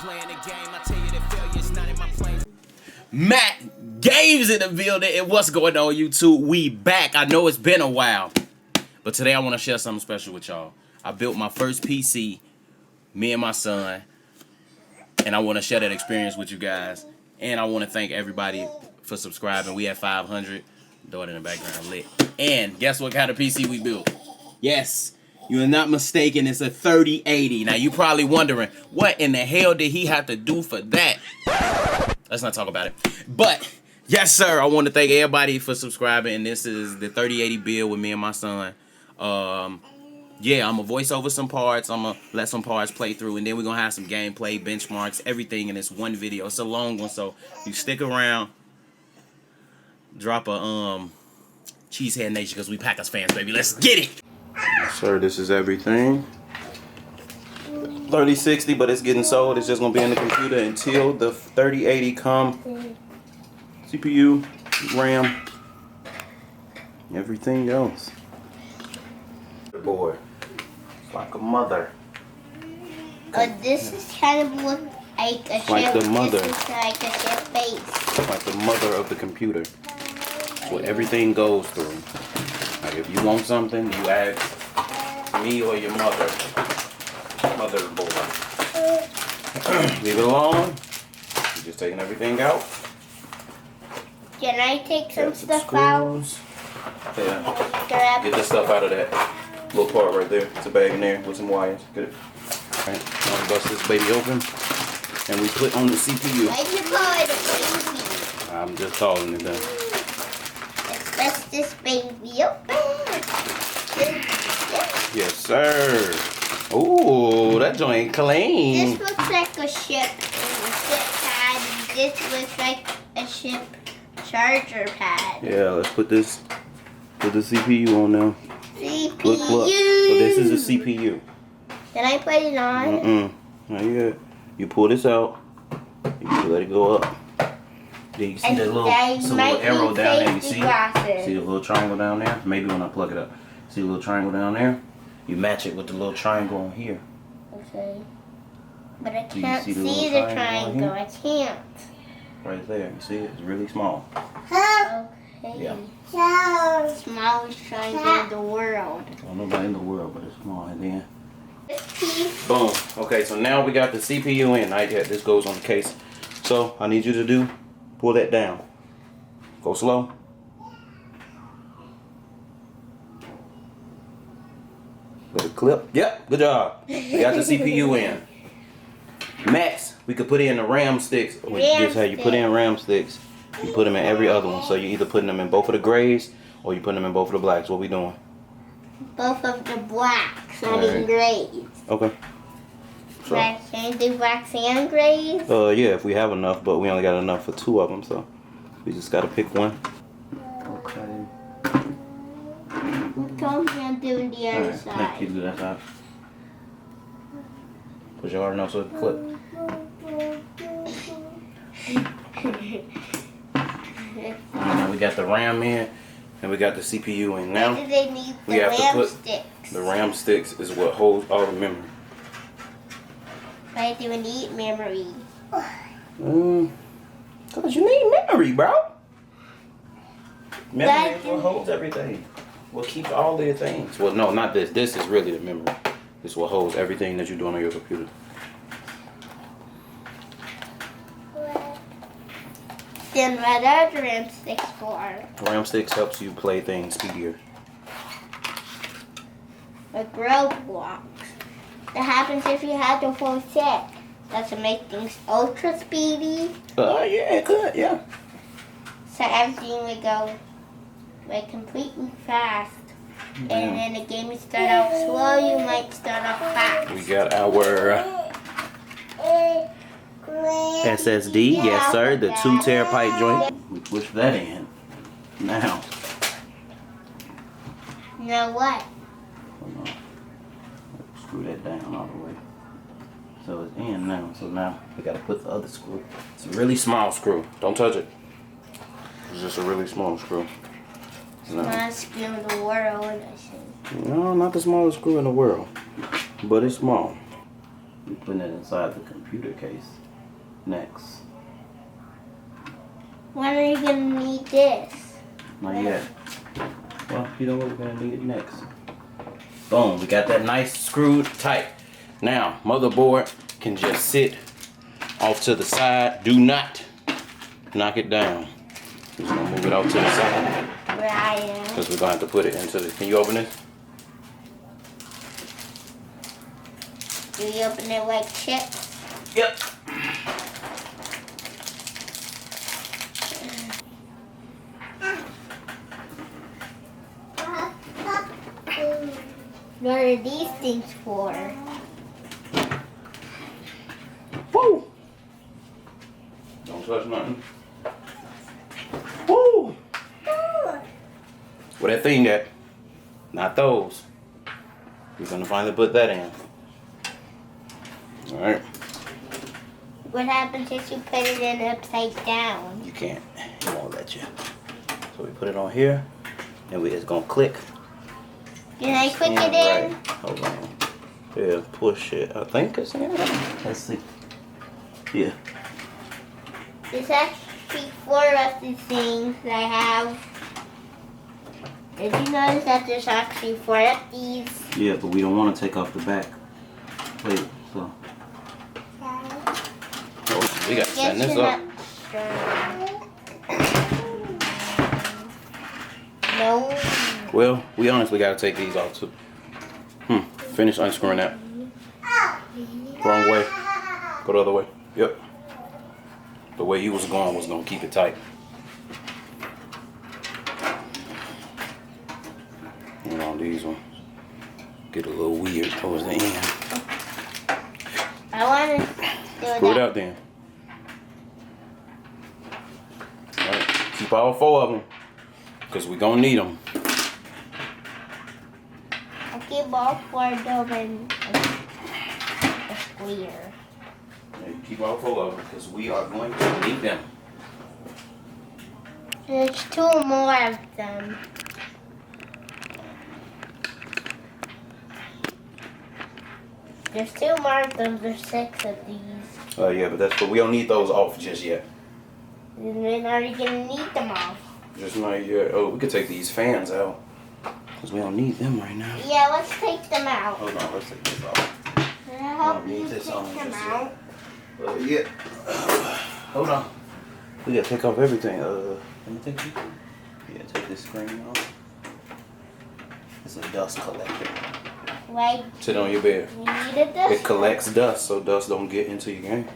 playing the game. I tell you that failure's not in my plane. Matt Games in the building, and what's going on, YouTube? We back. I know it's been a while, but today I want to share something special with y'all. I built my first PC, me and my son, and I want to share that experience with you guys. And I want to thank everybody for subscribing. We had 500. Daughter in the background lit. And guess what kind of PC we built? Yes, you are not mistaken. It's a 3080. Now you probably wondering, what in the hell did he have to do for that? Let's not talk about it. But yes, sir. I want to thank everybody for subscribing. And this is the 3080 build with me and my son. Yeah, I'm gonna voice over some parts. I'm gonna let some parts play through, and then we're gonna have some gameplay, benchmarks, everything in this one video. It's a long one, so you stick around. Drop a Cheesehead Nation, because we Packers fans, baby. Let's get it. Yes, sir, this is everything. 3060, but it's getting sold. It's just gonna be in the computer until the 3080 come. CPU, RAM, everything else. Boy, it's like a mother. This is kind of look like a like chip. the mother. This is like a chip base. Like the mother of the computer. What everything goes through. Like if you want something, you ask me or your mother. Motherboard. Leave it alone. You're just taking everything out. Can I take some stuff screws. out? Yeah. Get the stuff out of that little part right there. It's a bag in there with some wires. Get it. Alright, now bust this baby open. And we put on the CPU. Why'd you call it a baby? I'm just calling it that. Let's bust this baby open. Yes, sir. Ooh, that joint clean. This looks like a ship pad. This looks like a ship charger pad. Yeah, let's put the CPU on now. CPU. Look. So this is a CPU. Can I put it on? Not yet. You pull this out. You let it go up. Then you see that little arrow down there. You see? See the little triangle down there? Maybe when I plug it up. See the little triangle down there? You match it with the little triangle on here. Okay. But I can't see see the triangle. I can't. Right there. You see it? It's really small. Okay. Yeah. Smallest triangle in the world. Well, nobody in the world, but it's small. And then boom. Okay, so now we got the CPU in. Not yet. This goes on the case. So I need you to pull that down. Go slow. Let it clip. Yep, good job. We got the CPU in. Next, we could put in the RAM sticks. Just how you put in RAM sticks. You put them in every other one. So you're either putting them in both of the grays or you putting them in both of the blacks. What we doing? Both of the blacks, not in grays. Okay. So, Can I do blacks and grays? yeah, if we have enough, but we only got enough for 2 of them, so we just gotta pick one. Okay. Come and do the other Alright, side. make you do that side. Push it hard enough so it can clip. Now we got the RAM in, and we got the CPU in. Now Why do they need the we have to RAM put sticks? the RAM sticks is what holds all the memory. Why do we need memory? Cause you need memory, bro. Memory is what holds everything. What keeps all the things. Well, no, not this. This is really the memory. This is what holds everything that you're doing on your computer. Then what are the RAM sticks for? RAM sticks helps you play things speedier. Like Roblox. That happens if you have the full set. Does it make things ultra speedy? Yeah, it could, yeah. So everything would go like completely fast. And then the game would start off slow, you might start off fast. We got our SSD, yes sir, the 2 terabyte joint. We push that in. Now. Now what? Screw that down all the way. So it's in now. So now we gotta put the other screw. It's a really small screw. Don't touch it. It's just a really small screw. Smallest screw in the world, I think. No, not the smallest screw in the world. But it's small. We're putting it inside the computer case. Next. When are you gonna need this? Not yet. Well, you know what, we're gonna need it next. Boom, we got that nice screwed tight. Now, motherboard can just sit off to the side. Do not knock it down. Just gonna move it off to the side. Right. Because we're gonna have to put it into the, can you open this? Do you open it like chips? Yep. What are these things for? Woo! Don't touch nothing. Woo! Where that thing at? Not those. We're gonna finally put that in. Alright. What happens if you put it in upside down? You can't. It won't let you. So we put it on here, and we just gonna click. Can I click And it in? right. Hold on. Yeah, push it. I think it's in. Let's see. Yeah. There's actually 4 of the things I have. Did you notice that there's actually 4 of these? Yeah, but we don't want to take off the back plate, so. Oh, we got to stand this up. No. Well, we honestly got to take these off too. Finish unscrewing that. Wrong way. Go the other way. Yep. The way you was going was going to keep it tight. And on these ones, get a little weird towards the end. I want to do Screw it that. out then. Alright, keep all 4 of them, because we're going to need them. I'll keep all 4 of them in a square. Keep all 4 of them, because we are going to need them. There's 2 more of them. There's 2 more of them. There's 6 of these. Oh yeah, but we don't need those off just yet. And then are you gonna need them off? Just not yet. Oh, we could take these fans out, because we don't need them right now. Yeah, let's take them out. Hold on, let's take this off. Can I help need you this take on them just out? Yeah. Hold on. We gotta take off everything. Let me take this. Yeah, take this screen off. It's a dust collector. Why? Sit on your bed. You needed this? It collects dust, so dust don't get into your game.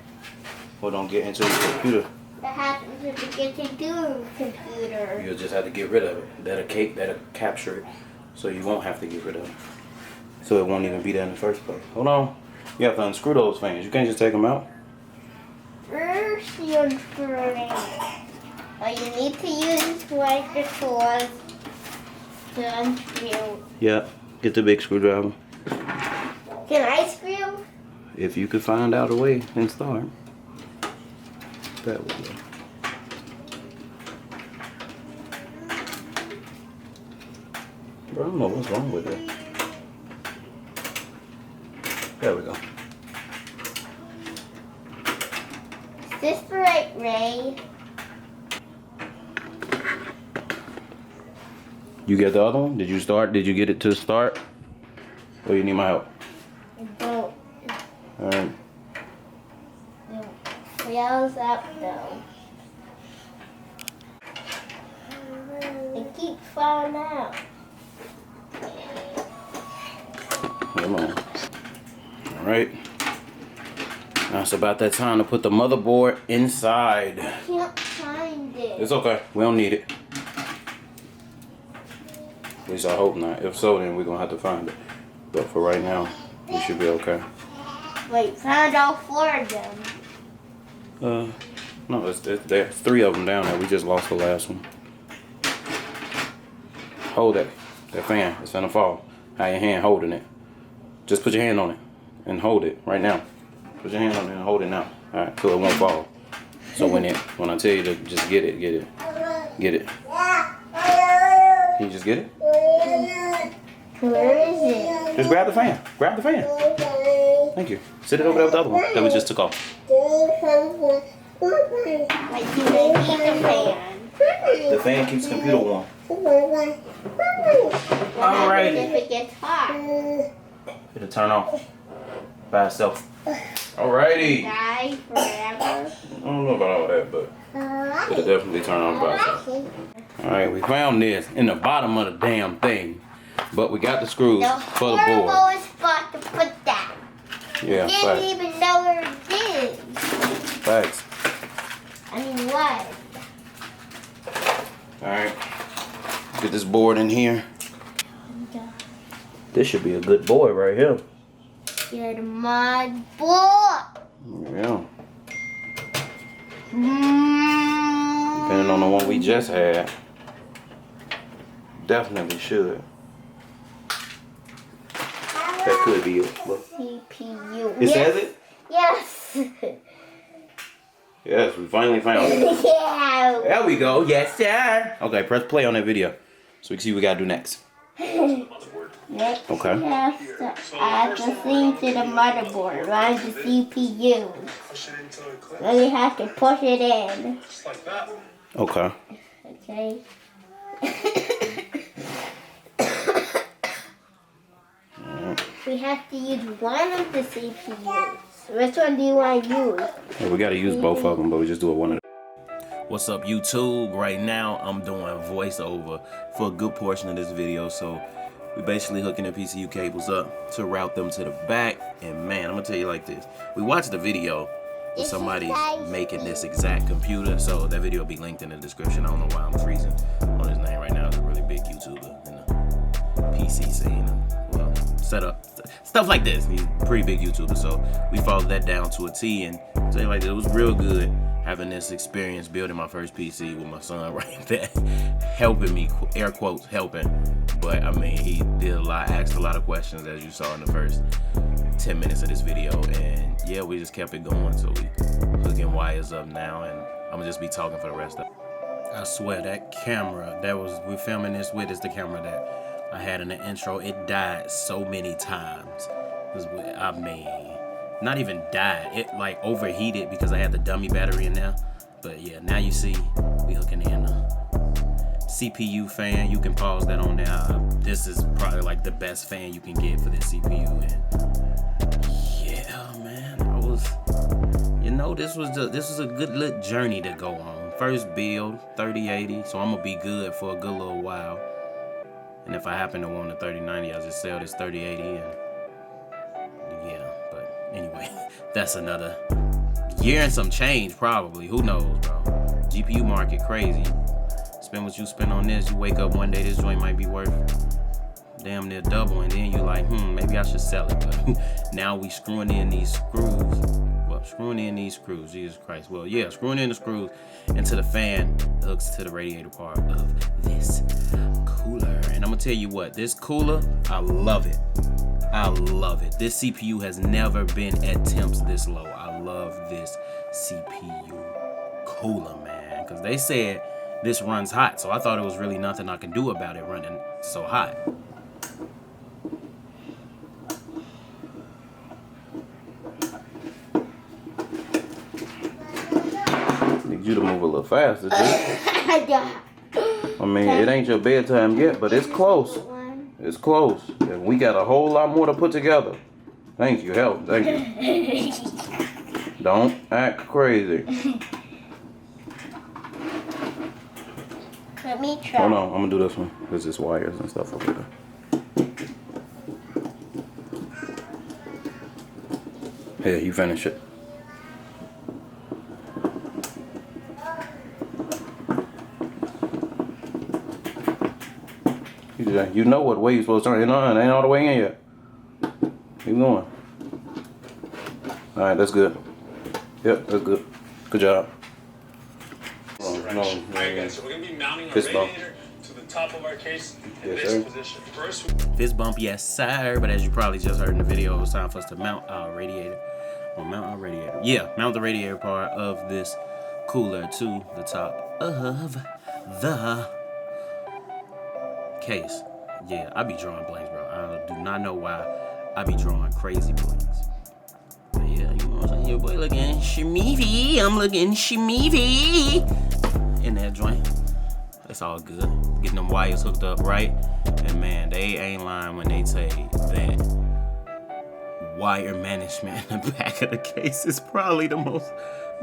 Or don't get into your computer. What happens if you get to do a computer? You'll just have to get rid of it. That'll capture it, so you won't have to get rid of it. So it won't even be there in the first place. Hold on. You have to unscrew those fans. You can't just take them out. First, you unscrew it. Well, you need to use like the tools to unscrew. Yeah. Get the big screwdriver. Can I screw? If you could find out a way and start. That would go. Bro, I don't know what's wrong with it. There we go. Is this the right way? You get the other one? Did you start? Did you get it to start? Or you need my help? I don't. Alright. It yells up though. It keeps falling out. Hold on. Alright. Now it's about that time to put the motherboard inside. I can't find it. It's okay. We don't need it. At least I hope not. If so, then we're going to have to find it. But for right now, we should be okay. Wait, found all 4 of them. No, there's 3 of them down there. We just lost the last one. Hold that fan. It's gonna fall. Have your hand holding it. Just put your hand on it and hold it right now. Put your hand on it and hold it now. All right, so it won't fall. So when I tell you to just get it, get it. Can you just get it? Where is it? Just grab the fan. Grab the fan. Thank you. Sit it over there with the other one that we just took off. Like you may need the fan. The fan keeps the computer warm. What Alrighty. happens if it gets hot? It'll turn off by itself. Alrighty. Die forever. I don't know about all that, but it'll definitely turn on by itself. Alright, we found this in the bottom of the damn thing. But we got the screws for the board. horrible spot to put that. Yeah, Didn't facts. even know where it is. Facts. I mean, what? Alright. Get this board in here. This should be a good board right here. Good motherboard. Yeah. Depending on the one we just had. Definitely should. That could be it. Look. CPU. It says it? Yes. Yes, we finally found it. Yeah. There we go. Yes, sir. Okay, press play on that video so we can see what we gotta do next. Next, Okay. we have to add the thing to the motherboard, run the CPU. Then we have to push it in. Okay. Okay. We have to use one of the CPUs. Which one do you want to use? Yeah, we gotta use both of them, but we just do it one at a time. What's up, YouTube? Right now, I'm doing voiceover for a good portion of this video, so we basically hooking the PCU cables up to route them to the back. And man, I'm gonna tell you like this: we watched the video of somebody making this exact computer, so that video will be linked in the description. I don't know why I'm freezing on his name right now. He's a really big YouTuber in the PC scene. Well, setup stuff like this. He's a pretty big YouTuber, so we followed that down to a T. And I'll tell you like this, it was real good having this experience building my first PC with my son right there, helping me, air quotes, helping. But I mean, he did a lot, asked a lot of questions, as you saw in the first 10 minutes of this video. And yeah, we just kept it going. So we hooking wires up now, and I'm gonna just be talking for the rest of it. I swear that camera that we're filming this with is the camera that I had in the intro. It died so many times. I mean, not even died. It like overheated because I had the dummy battery in there. But yeah, now you see we hooking in a CPU fan. You can pause that on there. This is probably like the best fan you can get for this CPU. And yeah, man, this was a good little journey to go on. First build 3080, so I'm gonna be good for a good little while. And if I happen to want a 3090, I'll just sell this 3080 and yeah, but anyway, that's another year and some change probably. Who knows, bro? GPU market crazy. Spend what you spend on this, you wake up one day, this joint might be worth damn near double, and then you like, maybe I should sell it. But now we screwing in these screws. Well, screwing in these screws, Jesus Christ. Well, yeah, screwing in the screws into the fan hooks to the radiator part of this cooler. And I'm gonna tell you what, this cooler, I love it. I love it. This CPU has never been at temps this low. I love this CPU cooler, man. Because they said this runs hot, so I thought it was really nothing I can do about it running so hot. Need you to move a little faster, dude. I mean, it ain't your bedtime yet, but it's close. It's close. And we got a whole lot more to put together. Thank you, help. Thank you. Don't act crazy. Let me try. Hold on, I'm gonna do this one. There's just wires and stuff over there. Here, you finish it. You know what way you're supposed to turn it on. It ain't all the way in yet. Keep going. Alright, that's good. Yep, that's good. Good job. Alright guys, so we're going to be mounting our radiator to the top of our case in this position. Fist bump, yes sir. But as you probably just heard in the video, it was time for us to mount our radiator. Yeah, mount the radiator part of this cooler to the top of the case. Yeah, I be drawing blanks, bro. do not know why I be drawing crazy blanks. But yeah, you know what I'm saying? Your boy looking shmeevy. I'm looking shmeevy in that joint. It's all good. Getting them wires hooked up right. And man, they ain't lying when they say that wire management in the back of the case is probably the most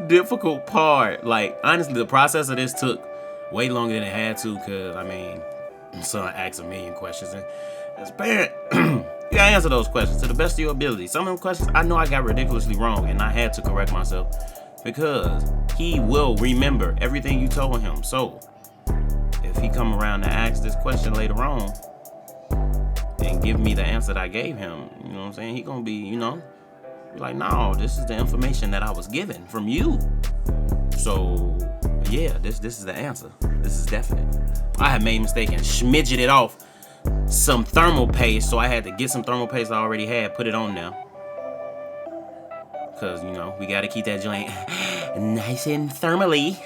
difficult part. Like, honestly, the process of this took way longer than it had to, because, I mean, son asked a million questions. And as a parent, you gotta answer those questions to the best of your ability. Some of them questions I know I got ridiculously wrong, and I had to correct myself, because he will remember everything you told him. So if he come around to ask this question later on and give me the answer that I gave him, you know what I'm saying, he gonna be, you know, be like, no, this is the information that I was given from you. So yeah, this is the answer. This is definite. I had made a mistake and smidged it off some thermal paste, so I had to get some thermal paste I already had, put it on now, because, you know, we got to keep that joint nice and thermally.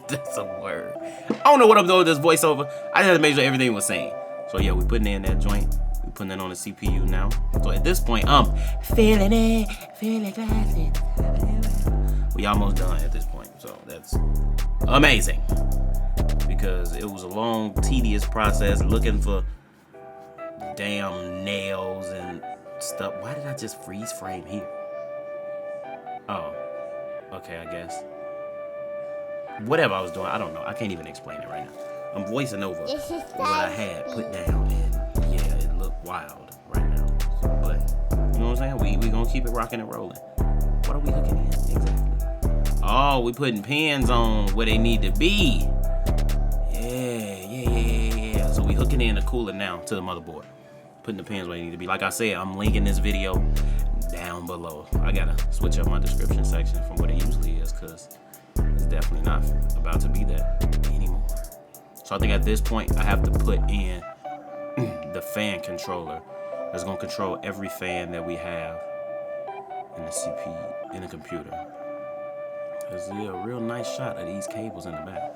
That's a word. I don't know what I'm doing with this voiceover. I just had to make sure everything was sane. So yeah, we putting in that joint. We putting it on the CPU now. So at this point, I'm feeling it, feeling classic. We almost done at this point, so that's amazing. Because it was a long, tedious process looking for damn nails and stuff. Why did I just freeze frame here? Oh, okay, I guess. Whatever I was doing, I don't know. I can't even explain it right now. I'm voicing over what I had put down, and yeah, it looked wild right now. But you know what I'm saying? We gonna keep it rocking and rolling. What are we hooking in exactly? Oh, we putting pins on where they need to be. Yeah. So we hooking in the cooler now to the motherboard. Putting the pins where they need to be. Like I said, I'm linking this video down below. I gotta switch up my description section from what it usually is, because it's definitely not about to be that anymore. So I think at this point I have to put in the fan controller that's gonna control every fan that we have in the CPU, in the computer. There's a real nice shot of these cables in the back.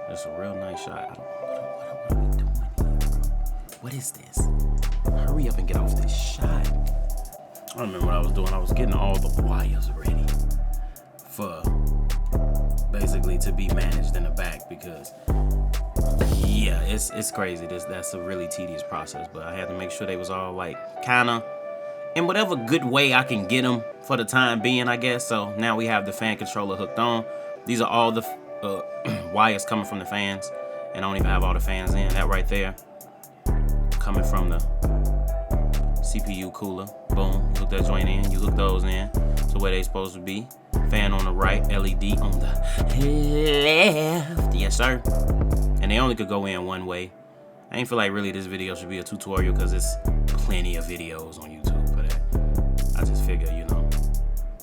That's a real nice shot. What are we doing here, bro? What is this? Hurry up and get off this shot. I remember what I was doing. I was getting all the wires ready for basically to be managed in the back, because yeah, it's crazy. That's a really tedious process, but I had to make sure they was all like kind of in whatever good way I can get them for the time being, I guess. So now we have the fan controller hooked on. These are all the wires coming from the fans, and I don't even have all the fans in. That right there coming from the CPU cooler. Boom, you hook that joint in, you hook those in to where they supposed to be. Fan on the right, LED on the left. Yes, sir. And they only could go in one way. I ain't feel like really this video should be a tutorial, because there's plenty of videos on YouTube for that. I just figure, you know,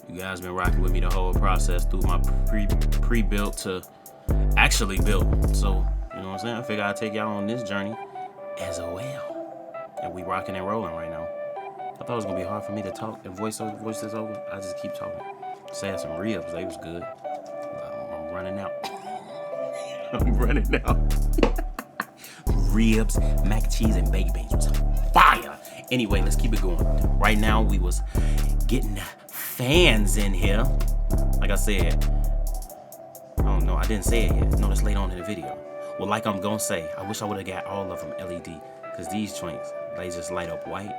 you guys been rocking with me the whole process through my pre-built to actually built. So, you know what I'm saying? I figure I'd take y'all on this journey as well. And we rocking and rolling right now. I thought it was gonna be hard for me to talk and voice this over. I just keep talking. Just had some ribs, they was good. I'm running out. I'm running out. Ribs, mac and cheese, and baked beans was fire. Anyway, let's keep it going. Right now, we was getting fans in here. Like I said, I don't know, I didn't say it yet. No, that's later on in the video. Well, like I'm gonna say, I wish I would have got all of them LED, because these joints, they just light up white.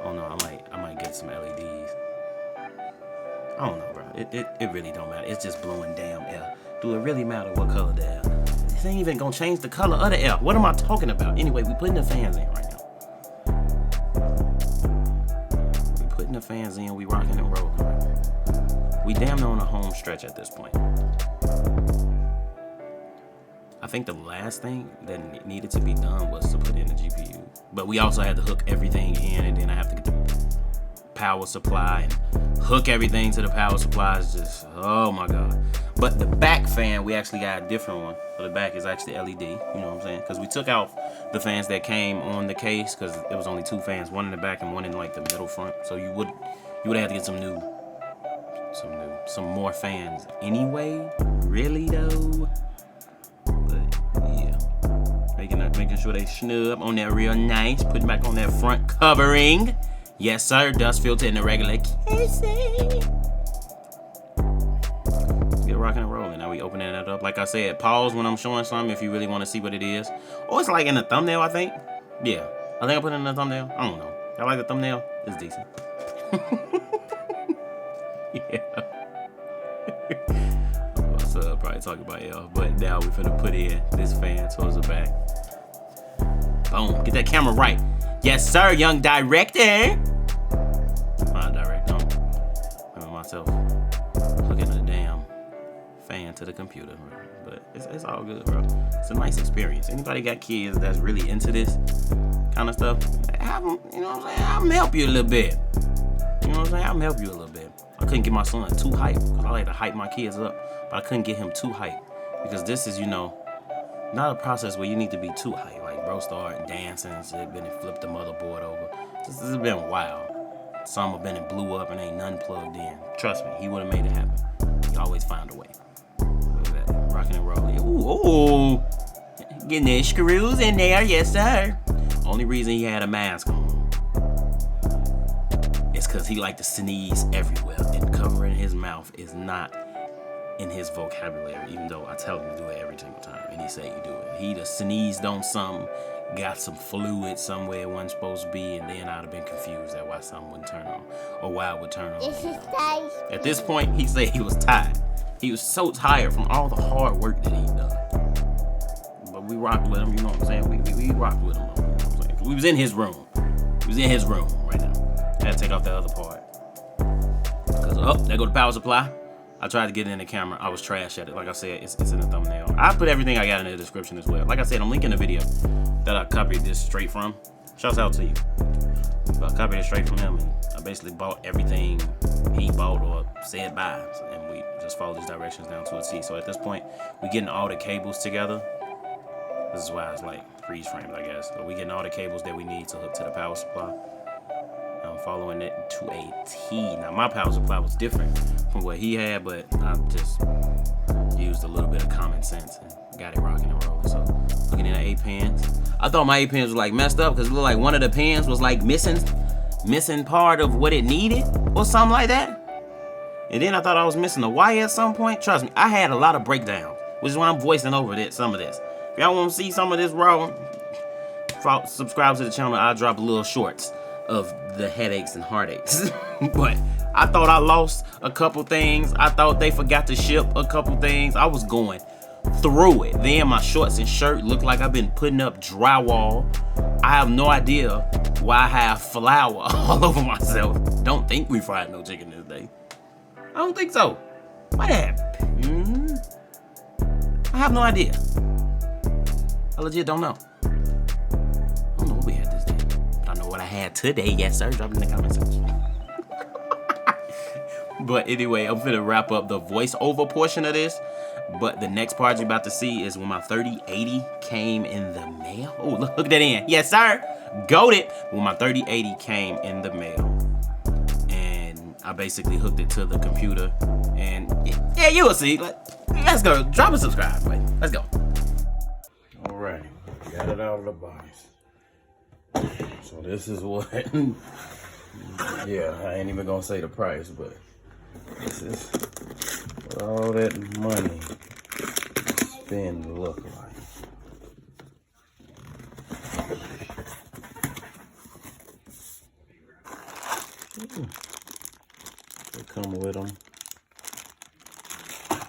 Oh no, I might get some LEDs. I don't know, bro. It really don't matter. It's just blowing damn air. Do it really matter what color the air? This ain't even gonna change the color of the air. What am I talking about? Anyway, we putting the fans in right now. We putting the fans in. We rocking and rolling right now. We damn near on a home stretch at this point. I think the last thing that needed to be done was to put in the GPU. But we also had to hook everything in, and then I have to get the power supply and hook everything to the power supply. It's just, oh my God. But the back fan, we actually got a different one. So the back is actually LED, you know what I'm saying? Because we took out the fans that came on the case, because there was only two fans, one in the back and one in like the middle front. So you would have to get some more fans anyway. Really though? But yeah, making sure they snub on there real nice. Put back on that front covering. Yes, sir. Dust filter in the regular casing. Let's get rocking and rolling. Now we opening it up. Like I said, pause when I'm showing something if you really want to see what it is. Oh, it's like in the thumbnail, I think. Yeah, I think I put it in the thumbnail. I don't know. I like the thumbnail. It's decent. Yeah. What's up? Probably talking about L. But now we're finna put in this fan towards the back. Boom. Get that camera right. Yes, sir, young director. My director. I'm myself hooking the damn fan to the computer. But it's all good, bro. It's a nice experience. Anybody got kids that's really into this kind of stuff, have them, you know what I'm saying? I'm gonna help you a little bit. You know what I'm saying? I'm gonna help you a little bit. I couldn't get my son too hyped because I like to hype my kids up, but I couldn't get him too hyped because this is, you know, not a process where you need to be too hyped. Like, bro started dancing and shit, then he flipped the motherboard over. This has been wild. Some have been and blew up and ain't none plugged in. Trust me, he would have made it happen. He always found a way. Look at that, rocking and rolling. Ooh, getting the screws in there, yes sir. Only reason he had a mask on is because he liked to sneeze everywhere, and covering his mouth is not in his vocabulary, even though I tell him to do it every single time, and he say you do it. He just sneezed on something, got some fluid somewhere it wasn't supposed to be, and then I'd have been confused at why something wouldn't turn on, or why it would turn on. At this point, he said he was tired. He was so tired from all the hard work that he'd done. But we rocked with him, you know what I'm saying? We rocked with him, you know what I'm saying? We was in his room. He was in his room right now. I had to take off that other part. Because, there go the power supply. I tried to get it in the camera. I was trash at it. Like I said, it's in the thumbnail. I put everything I got in the description as well. Like I said, I'm linking the video that I copied this straight from. Shouts out to you. So I copied it straight from him, and I basically bought everything he bought or said buy. And we just followed these directions down to a T. So at this point, we're getting all the cables together. This is why it's like freeze framed, I guess. So we're getting all the cables that we need to hook to the power supply. I'm following it to a T. Now my power supply was different from what he had, but I just used a little bit of common sense and got it rocking and rolling. So looking at the 8 pins. I thought my 8 pins was like messed up because it looked like one of the pins was like missing part of what it needed or something like that. And then I thought I was missing a wire at some point. Trust me, I had a lot of breakdowns, which is why I'm voicing over some of this. If y'all want to see some of this raw, subscribe to the channel. I'll drop little shorts of the headaches and heartaches. But I thought I lost a couple things. I thought they forgot to ship a couple things. I was going through it. Then my shorts and shirt look like I've been putting up drywall. I have no idea why I have flour all over myself. Don't think we fried no chicken this day. I don't think so. What happened? I have no idea. I legit don't know. I don't know what we had this day. But I know what I had today. Yes, sir. Drop it in the comment section. But anyway, I'm finna wrap up the voiceover portion of this. But the next part you're about to see is when my 3080 came in the mail. Oh, look at that in. Yes, sir. Goated. When my 3080 came in the mail. And I basically hooked it to the computer. And yeah, you will see. Let's go. Drop a subscribe. Wait, let's go. Alright, got it out of the box. So this is what, yeah, I ain't even gonna say the price, but this is what all that money spend look like. They come with them.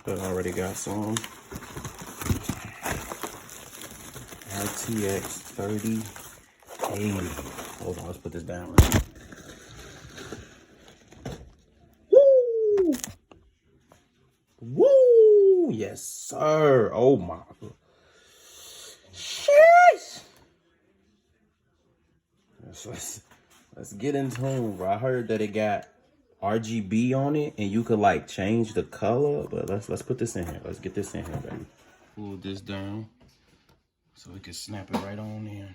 But I already got some. RTX 3080. Hold on, let's put this down. Woo! Woo! Yes, sir. Oh my God. Sheesh! Let's get in tune, bro. I heard that it got RGB on it, and you could like change the color. But let's put this in here. Let's get this in here, baby. Pull this down. So we can snap it right on in.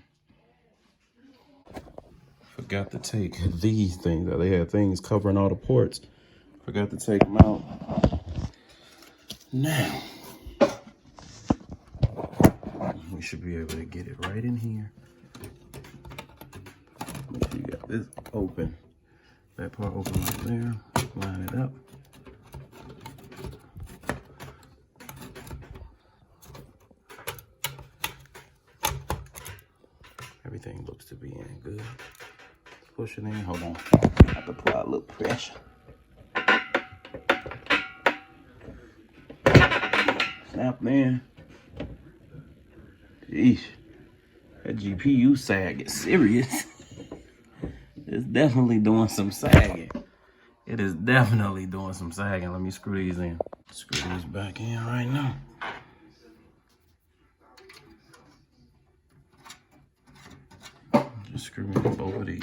Forgot to take these things out. They had things covering all the ports. Forgot to take them out. Now, we should be able to get it right in here. Make sure you got this open. That part open right there. Line it up. Everything looks to be in good. Push it in. Hold on. I have to apply a little pressure. Snap in. Jeez. That GPU sag is serious. It's definitely doing some sagging. It is definitely doing some sagging. Let me screw these in. Screw these back in right now. Just screw in both of these.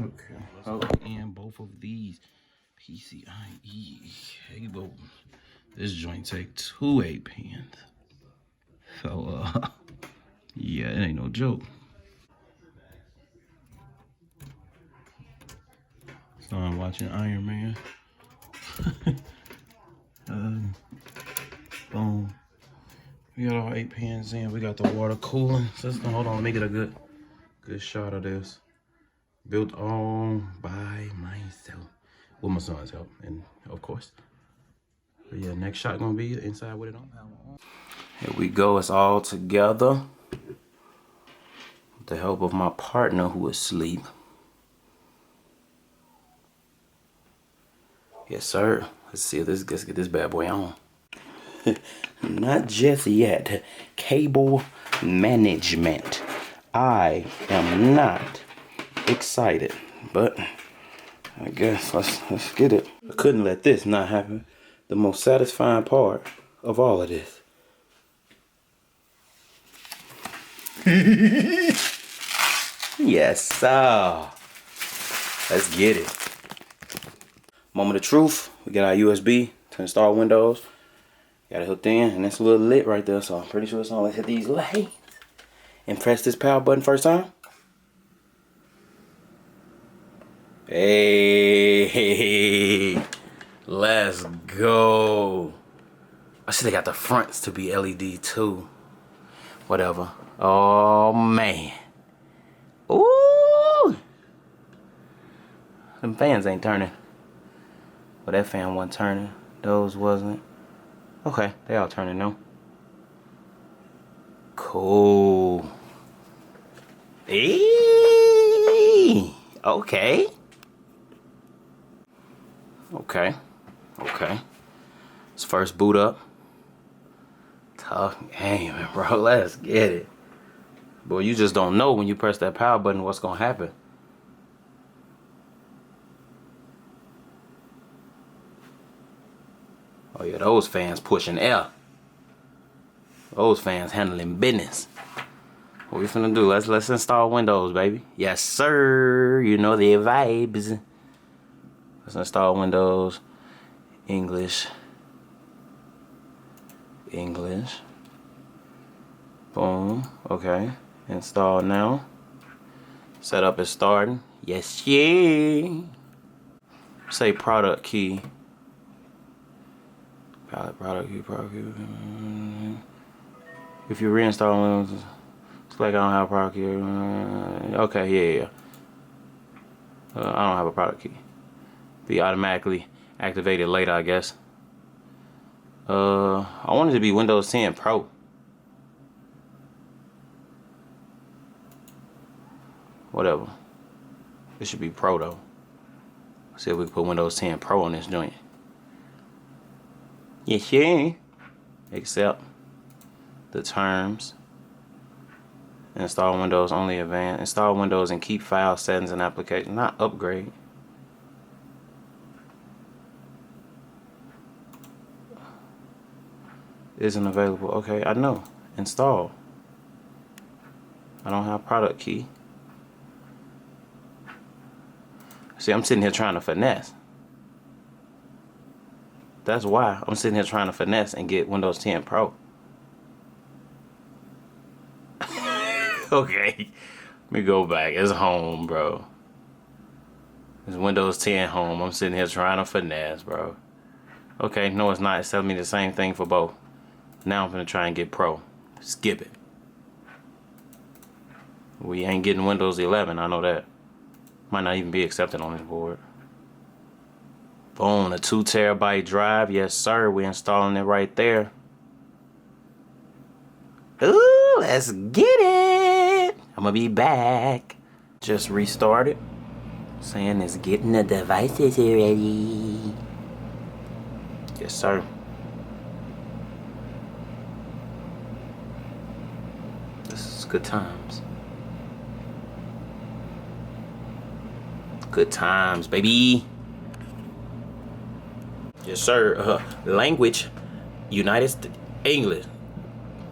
Okay. Oh, and both of these PCIe cables. This joint take 2 8-pins. So, yeah, it ain't no joke. So I'm watching Iron Man. Boom. We got all 8 pins in. We got the water cooling system. Hold on, let me get a good shot of this. Built on by myself. With my son's help, and of course. But yeah, next shot gonna be inside with it on. Here we go, it's all together. With the help of my partner who is asleep. Yes, sir. Let's see if let's get this bad boy on. Not just yet. Cable management. I am not excited, but I guess let's get it. I couldn't let this not happen. The most satisfying part of all of this. Yes, sir. Let's get it. Moment of truth. We got our USB to install Windows. Got it hooked in, and it's a little lit right there, so I'm pretty sure it's on. Let's hit these lights and press this power button first time. Hey, let's go. I should have got the fronts to be LED too. Whatever. Oh man. Ooh. Them fans ain't turning. Well, that fan wasn't turning. Those wasn't. Okay, they all turning now. Cool. Hey. Okay. Okay. Let's first boot up. Tough game, bro. Let's get it. Boy, you just don't know when you press that power button what's gonna happen. Oh yeah, those fans pushing air. Those fans handling business. What we finna do? Let's install Windows, baby. Yes, sir. You know the vibes. Let's install Windows. English. Boom. Okay. Install now. Setup is starting. Yes, yeah. Say product key. Product key. If you reinstall Windows, select I don't have a product key. Okay, yeah. I don't have a product key. Be automatically activated later, I guess. I want it to be Windows 10 Pro. Whatever. It should be Pro though. Let's see if we can put Windows 10 Pro on this joint. Yeah, sure. Accept the terms. Install Windows only advanced. Install Windows and keep file settings and applications. Not upgrade. Isn't available. Okay, I know. Install. I don't have product key. See, I'm sitting here trying to finesse. That's why I'm sitting here trying to finesse and get Windows 10 Pro. Okay, let me go back. It's home, bro. It's Windows 10 home. I'm sitting here trying to finesse, bro. Okay, no it's not. It's telling me the same thing for both. Now I'm gonna try and get Pro. Skip it. We ain't getting Windows 11, I know that. Might not even be accepted on this board. Boom, a 2 terabyte drive. Yes, sir. We're installing it right there. Ooh, let's get it. I'm gonna be back. Just restarted. Saying it's getting the devices ready. Yes, sir. This is good times. Good times, baby. Yes, sir. Language, United States. English.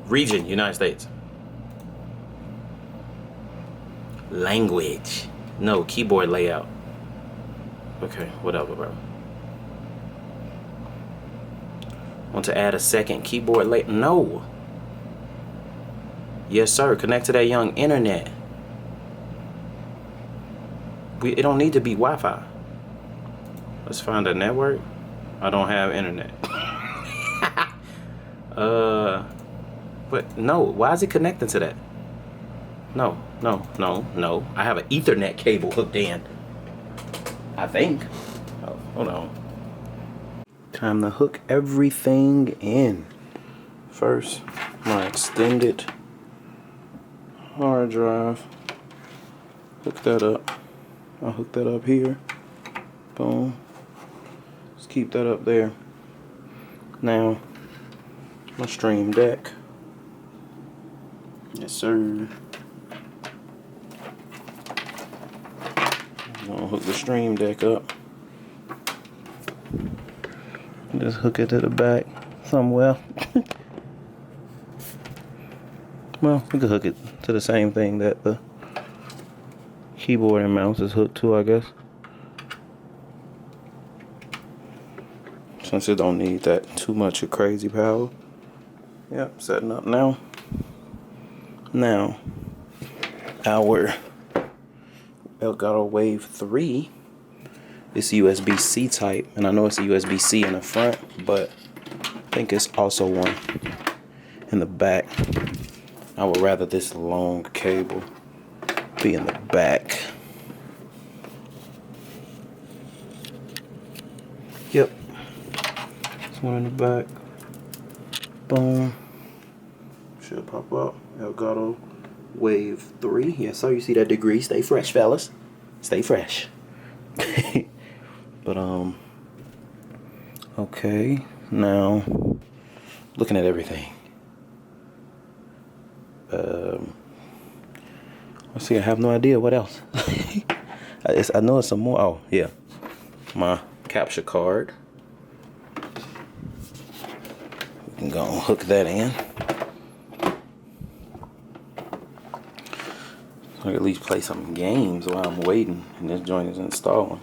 Region, United States. Language. No, keyboard layout. Okay, whatever, bro. Want to add a second keyboard layout? No. Yes, sir. Connect to that young internet. It don't need to be Wi-Fi. Let's find a network. I don't have internet. But no, why is it connecting to that? No. I have an Ethernet cable hooked in. I think. Oh, hold on. Time to hook everything in. First, my extended hard drive. Hook that up. I'll hook that up here. Boom. Let's keep that up there. Now, my Stream Deck. Yes, sir. I'm gonna hook the Stream Deck up. Just hook it to the back somewhere. Well, we could hook it to the same thing that the keyboard and mouse is hooked to, I guess. Since it don't need that too much of crazy power. Yep, setting up now. Now, our Elgato Wave 3 is USB-C type, and I know it's a USB-C in the front, but I think it's also one in the back. I would rather this long cable be in the back. Yep, this one in the back. Boom. Should pop up. Elgato Wave 3. Yes, so you see that degree. Stay fresh, fellas. Stay fresh. But okay. Now, looking at everything. Let's see. I have no idea what else. I know it's some more. Oh yeah, my capture card. We can go and hook that in. I can at least play some games while I'm waiting and this joint is installing.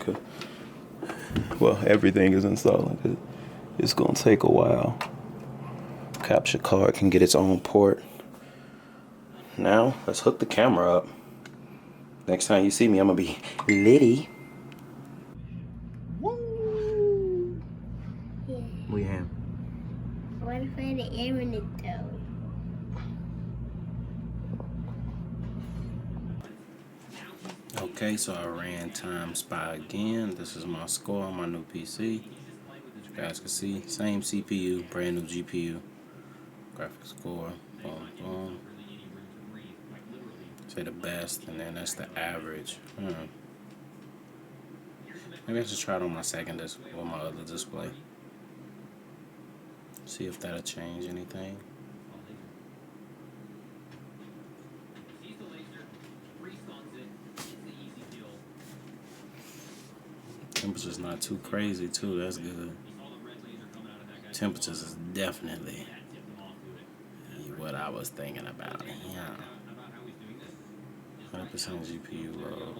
Well, everything is installing because it's going to take a while. Capture card can get its own port. Now, let's hook the camera up. Next time you see me, I'm going to be litty. Woo! Yeah. We have. I want to find the air in it though. Okay, so I ran Time Spy again. This is my score on my new PC. As you guys can see, same CPU, brand new GPU. Graphics score, boom, boom. Say the best, and then that's the average. Maybe I should try it on my second display, or my other display. See if that'll change anything. Temperature's not too crazy too, that's good. Temperatures is definitely what I was thinking about. Yeah. 100% GPU load.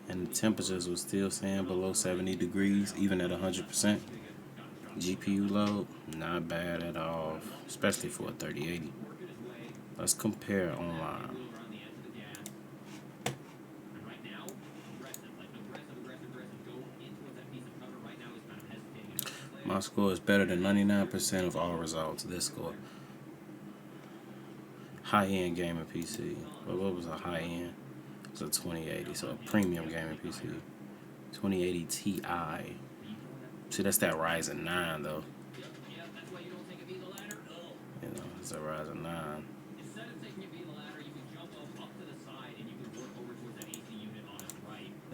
And the temperatures was still saying below 70 degrees, even at 100%. GPU load, not bad at all, especially for a 3080. Let's compare online. My My score is better than 99% of all results. This score. High-end gaming PC. Well, what was a high-end? It was a 2080, so a premium gaming PC. 2080 Ti. See, that's that Ryzen 9, though. You know, it's a Ryzen 9.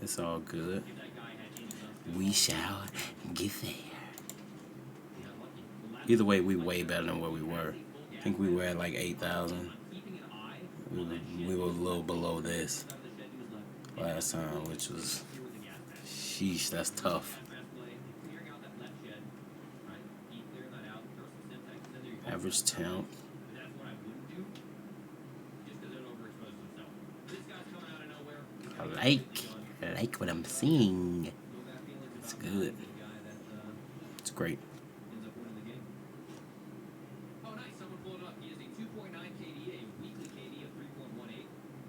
It's all good. We shall get there. Either way, we way better than where we were. I think we were at like 8,000. We were a little below this last time, which was, sheesh, that's tough. Average temp. I like what I'm seeing. It's good. It's great.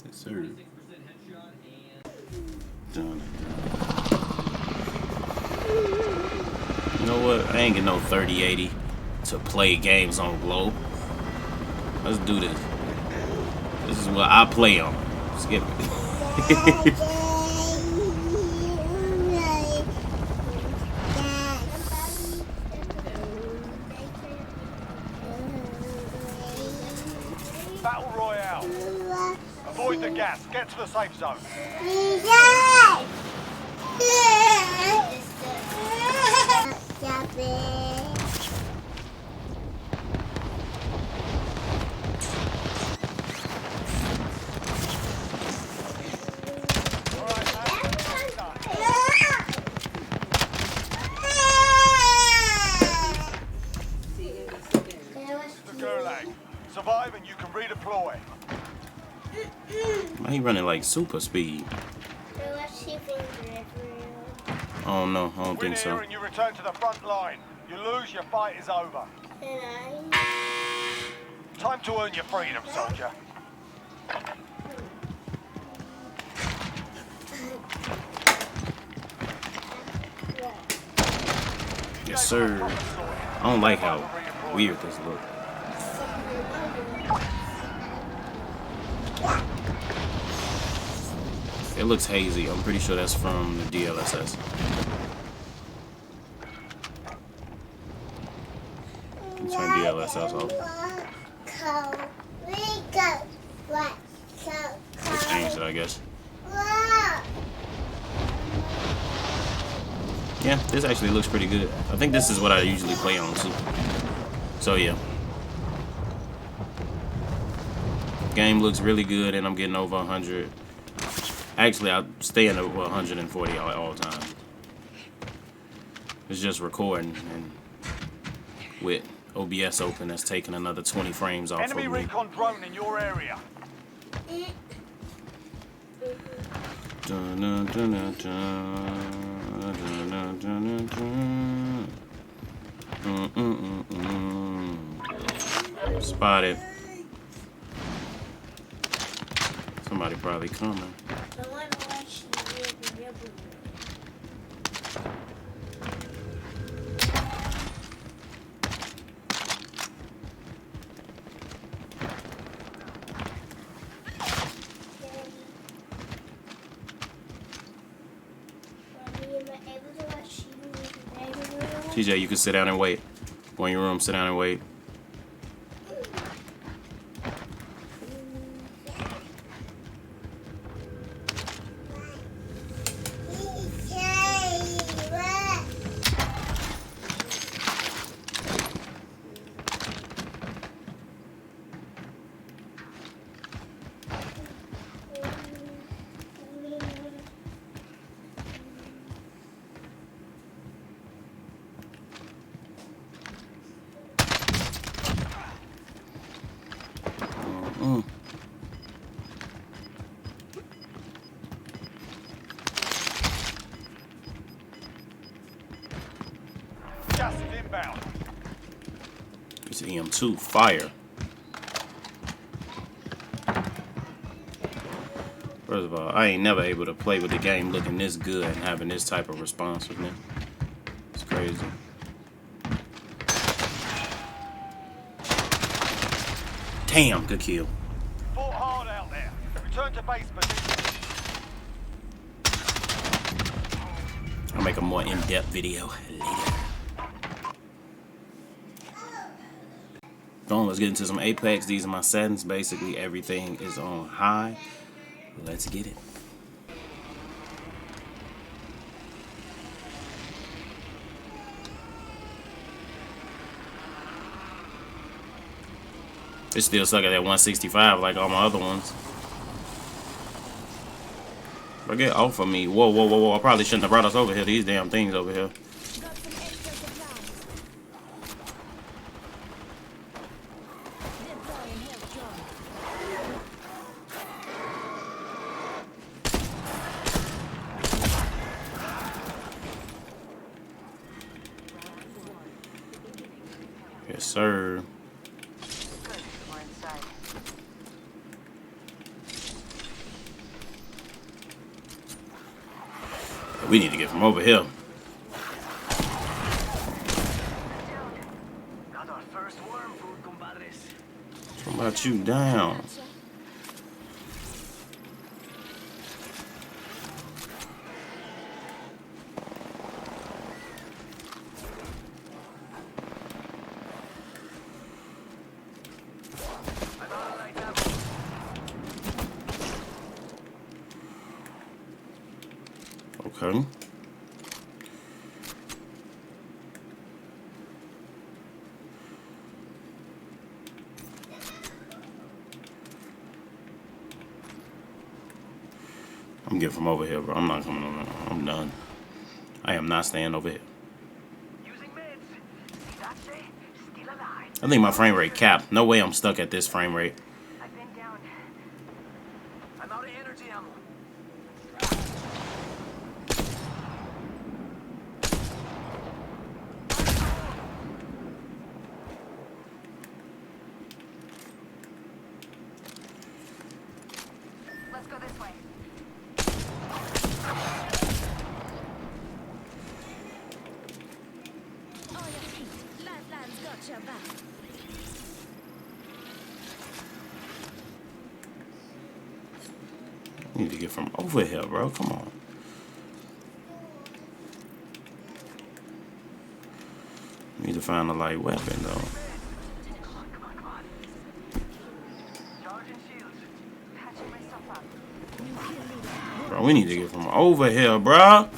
Yes, sir. Done. You know what? I ain't get no 3080 to play games on Glow. Let's do this. This is what I play on. Skip it. Battle Royale. Avoid the gas. Get to the safe zone. Survive and you can redeploy. Why he running like super speed? Oh no, I don't think so. And you return to the front line. You lose, your fight is over. Time to earn your freedom, soldier. Yes, sir. I don't like how weird this looks. It looks hazy. I'm pretty sure that's from the DLSS. Turn DLSS off. Just changed it, I guess. Yeah, this actually looks pretty good. I think this is what I usually play on too. So yeah. Game looks really good and I'm getting over 100. Actually, I stay in over 140 all the time. It's just recording, and with OBS open, that's taking another 20 frames off Enemy of me. recon drone in your area. Dun, dun, dun, dun, dun, dun, dun, dun. Spotted. Somebody probably coming. TJ, you can sit down and wait. Go in your room, sit down and wait. Gas is inbound. It's M2 fire. First of all, I ain't never able to play with the game looking this good and having this type of responsiveness. It's crazy. Damn, good kill. Fought hard out there. Return to base position. I'll make a more in-depth video later. Let's get into some Apex. These are my settings. Basically, everything is on high. Let's get it. It still suck at that 165 like all my other ones. But get off of me. Whoa, whoa, whoa, whoa. I probably shouldn't have brought us over here. These damn things over here. Yes, sir. We need to get from over here. What about you down? Okay. I'm getting from over here, bro. I'm not coming over. I'm done. I am not staying over here. I think my frame rate capped. No way I'm stuck at this frame rate. Let's go this way. On your feet. Lifeline's got your back. I need to get from over here, bro. Come on. Need to find a light weapon, though. Bro, we need to get from over here, bro.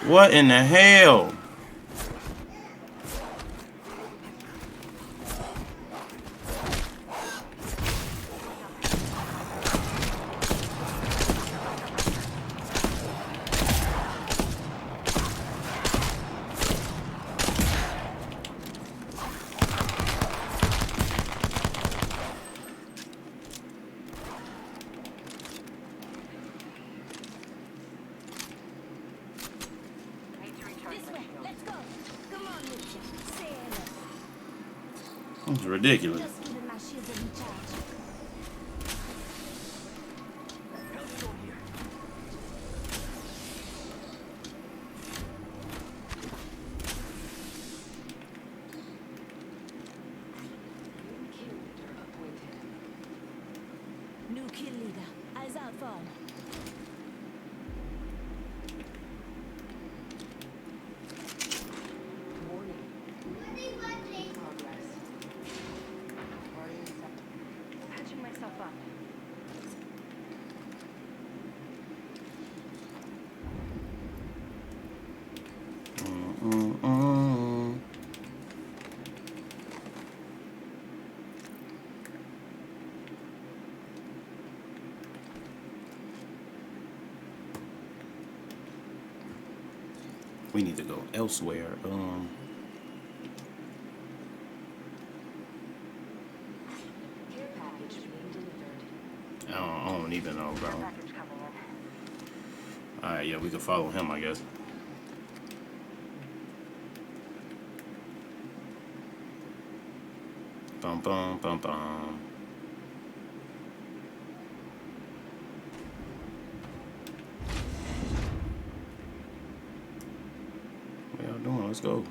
What in the hell? It's ridiculous. New kill leader. Eyes out for him. Patching myself up. We need to go elsewhere. I don't even know, bro. Alright, yeah, we can follow him, I guess. Bum bum bum bum. What y'all doing? Let's go.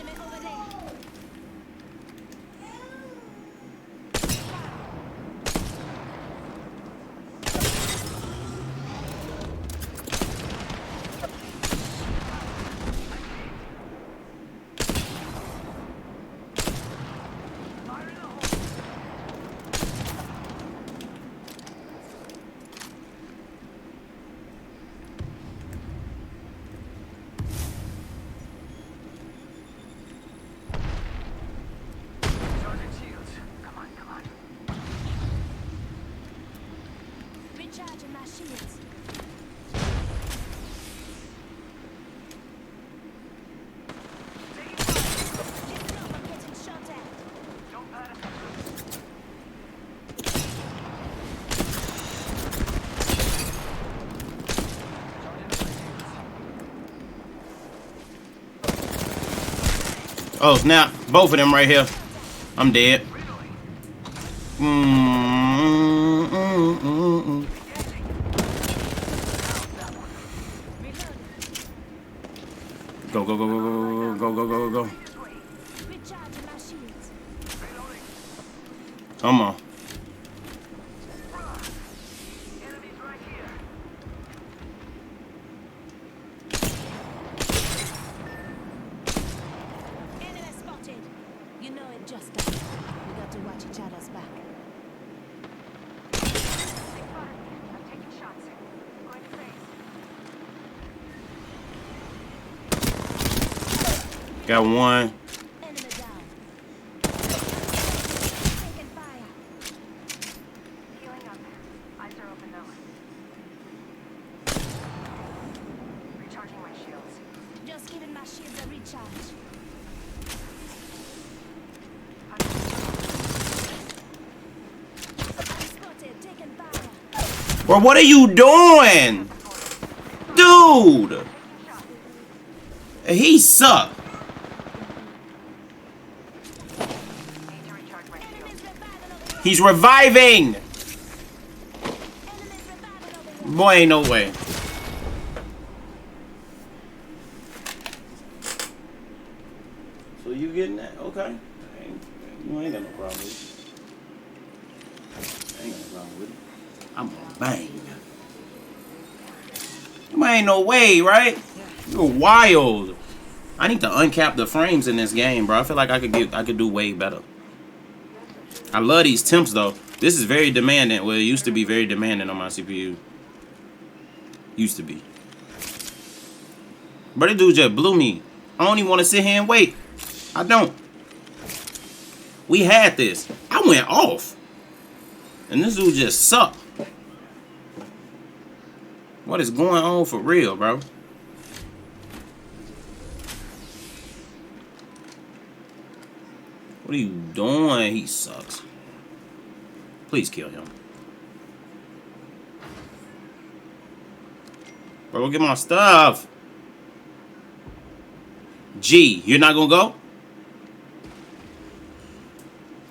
Enemy over there. Recharging my shields. Listen up, I'm getting shot at. Oh snap! Both of them right here. I'm dead. Go go go go go go go go go go. Recharging my shields. Come on. Enemy spotted. You know it just got. We got to watch each other's back. I'm taking shots. Going to face. Got one. Enemy down. Taking fire. Healing up. Eyes are open now. Recharging my shields. Just giving my shields a recharge. I'm spotted. Taking fire. Bro, what are you doing? Dude! He sucked. Enemies reviving over here. He's reviving! Enemies reviving over here. Boy, ain't no way. So you getting that? Okay. You ain't got no problem with it. I ain't got no problem with it. I'm gonna bang. You ain't no way, right? You're wild. I need to uncap the frames in this game, bro. I feel like I could do way better. I love these temps though. This is very demanding. Well, it used to be very demanding on my CPU. Used to be. But this dude just blew me. I don't even want to sit here and wait. I don't. We had this. I went off. And this dude just sucked. What is going on for real, bro? What are you doing? He sucks. Please kill him. Bro, go get my stuff. G, you're not gonna go?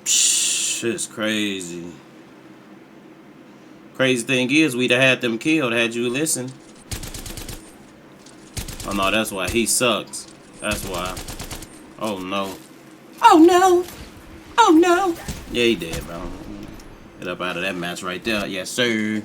Psh, it's crazy. Crazy thing is, we'd have had them killed had you listened. Oh no, that's why he sucks. That's why. Oh no. Oh no. Oh no. Yeah, he dead, bro. Get up out of that match right there. Yes, sir.